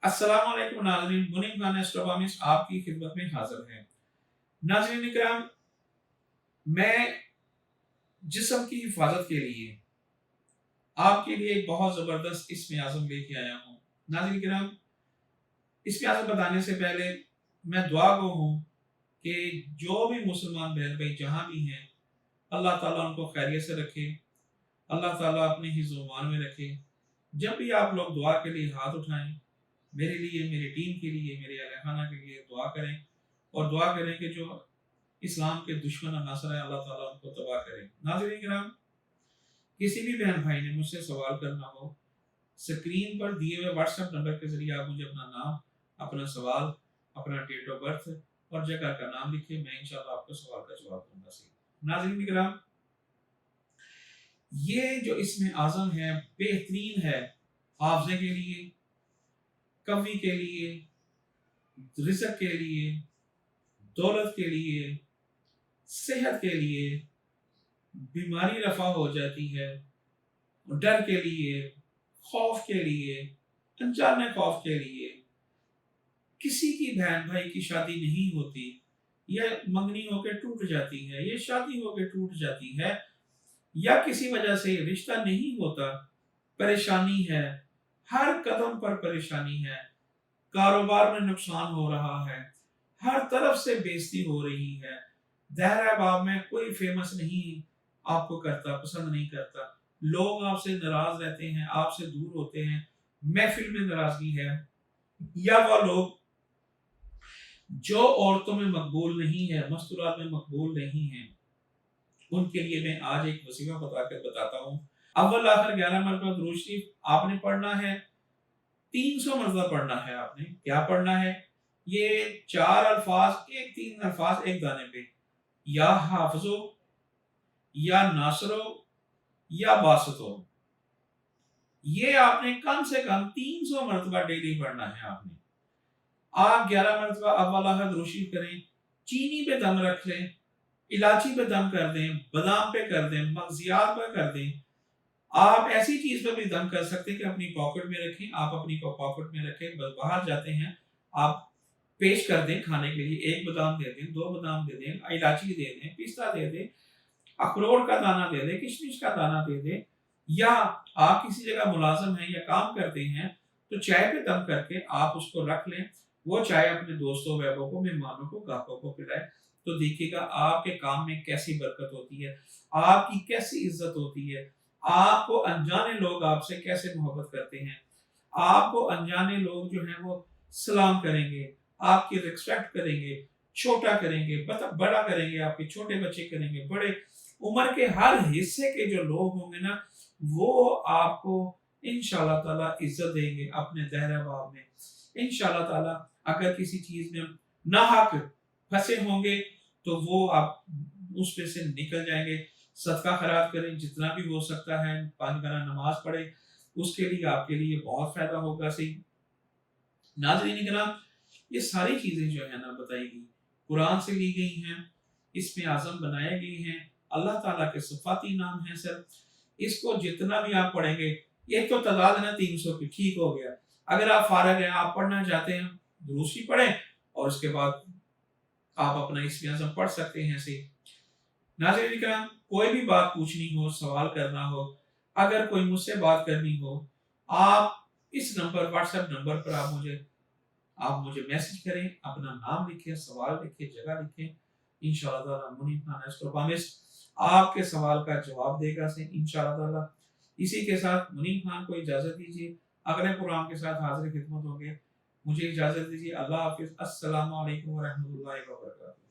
अस्सलाम वालेकुम नाज़रीन, मुनीम खान एस्ट्रोनॉमिस्ट आपकी खिदमत में हाजिर है। नाज़रीन इकराम, मैं जिस्म की हिफाजत के लिए आपके लिए एक बहुत ज़बरदस्त इस्म आज़म लेके आया हूँ। नाज़रीन इकराम, इस्म आज़म बताने से पहले मैं दुआ गो हूँ कि जो भी मुसलमान बहन भाई जहाँ भी हैं, अल्लाह ताला उनको खैरियत से रखे, अल्लाह ताला अपने हिफ्ज़-ओ-मान में रखे। जब भी आप लोग दुआ के लिए हाथ उठाएं, मेरे लिए, मेरी टीम के लिए, मेरे अहल खाना के लिए दुआ करें और दुआ करें कि जो इस्लाम के दुश्मन अनासर है अल्लाह ताला उनको तबाह करे। नाज़रीन किराम, किसी भी बहन भाई ने मुझसे सवाल करना हो, स्क्रीन पर दिए हुए व्हाट्सएप नंबर के जरिए आप मुझे अपना नाम, अपना सवाल, अपना डेट ऑफ बर्थ और जगह का नाम लिखिए। मैं इंशाल्लाह आपको सवाल का जवाब दूंगा। सही नाज़रीन किराम, ये जो इसमें आज़म है बेहतरीन है हाफ़ज़े के लिए, कवि के लिए, रिज़्क़ के लिए, दौलत के लिए, सेहत के लिए, बीमारी रफ़ा हो जाती है, डर के लिए, खौफ के लिए, अनजाने खौफ के लिए। किसी की बहन भाई की शादी नहीं होती, या मंगनी होकर टूट जाती है, या शादी होकर टूट जाती है, या किसी वजह से रिश्ता नहीं होता, परेशानी है, हर कदम पर परेशानी है, कारोबार में नुकसान हो रहा है, हर तरफ से बेइज्जती हो रही है, दायरा बाब में कोई फेमस नहीं आपको करता, पसंद नहीं करता, लोग आपसे नाराज रहते हैं, आपसे दूर होते हैं, महफिल में नाराजगी है, या वह लोग जो औरतों में मकबूल नहीं है, मस्तूरात में मकबूल नहीं है, उनके लिए मैं आज एक वसीफा बताता हूँ। अव्वल आखिर 11 मरतबा दुरूद शरीफ आपने पढ़ना है, 300 मरतबा पढ़ना है। आपने क्या पढ़ना है? ये 4 अल्फाज, एक 3 अल्फाज एक दाने पे, या हाफिजो, या नासरो, या बासतो। ये आपने कम से कम 300 मरतबा डेली पढ़ना है। आपने आप 11 मरतबा अव्वल आखिर दुरूद शरीफ करें, चीनी पे दम रख लें, इलायची पे दम कर दें, बादाम पे कर दें, मगजियात पे कर दें। आप ऐसी चीज पे भी दम कर सकते हैं कि अपनी पॉकेट में रखें। आप अपनी पॉकेट में रखें, बस बाहर जाते हैं आप पेश कर दें खाने के लिए, 1 बादाम दे दें, 2 बादाम दे दें, इलायची दे दें, पिस्ता दे दें, अखरोट का दाना दे दें, किशमिश का दाना दे दें। या आप किसी जगह मुलाजिम हैं या काम करते हैं तो चाय पे दम करके आप उसको रख लें, वो चाय अपने दोस्तों, वैबों को, मेहमानों को, ग्राहकों को पिलाएं। तो देखिएगा आपके काम में कैसी बरकत होती है, आपकी कैसी इज्जत होती है, आपको अनजाने लोग आपसे कैसे मोहब्बत करते हैं, आपको अनजाने लोग जो हैं वो सलाम करेंगे, आपकी रिस्पेक्ट करेंगे, छोटा करेंगे, बड़ा करेंगे, आपके छोटे बच्चे करेंगे, बड़े उम्र के हर हिस्से के जो लोग होंगे ना, वो आपको इंशाल्लाह ताला इज्जत देंगे अपने दहराबाब में। इंशाल्लाह ताला अगर किसी चीज में नाहक फंसे होंगे तो वो आप उसमें से निकल जाएंगे। सदका खैरात करें जितना भी हो सकता है, 5 वक़्त नमाज पढ़े, उसके लिए आपके लिए बहुत फायदा होगा। सही नाज़रीन किराम, ये सारी चीजें जो है ना बताई गई कुरान से ली गई हैं, इसमें आज़म बनाए गए हैं, अल्लाह ताला के सिफाती नाम है। सर इसको जितना भी आप पढ़ेंगे, एक तो तादाद है ना 300 की, ठीक हो गया। अगर आप फारग हैं, आप पढ़ना चाहते हैं, दूसरी पढ़ें और उसके बाद आप अपना इसमें आज़म पढ़ सकते हैं। सही नाज़रीन किराम, कोई भी बात पूछनी हो, सवाल करना हो, अगर कोई मुझसे बात करनी हो, आप इस नंबर, व्हाट्सएप नंबर पर आप मुझे मैसेज करें, अपना नाम लिखें, सवाल लिखें, जगह लिखें। इंशाअल्लाह ताला मुनीम खान एस्ट्रोनॉमिस्ट आपके सवाल का जवाब देगा से इंशाअल्लाह ताला। इसी के साथ मुनीम खान को इजाजत दीजिए, अगले प्रोग्राम के साथ हाजिर खिदमत होंगे। मुझे इजाजत दीजिए। अल्लाह हाफिज। अस्सलामु अलैकुम व रहमतुल्लाहि व बरकातहू।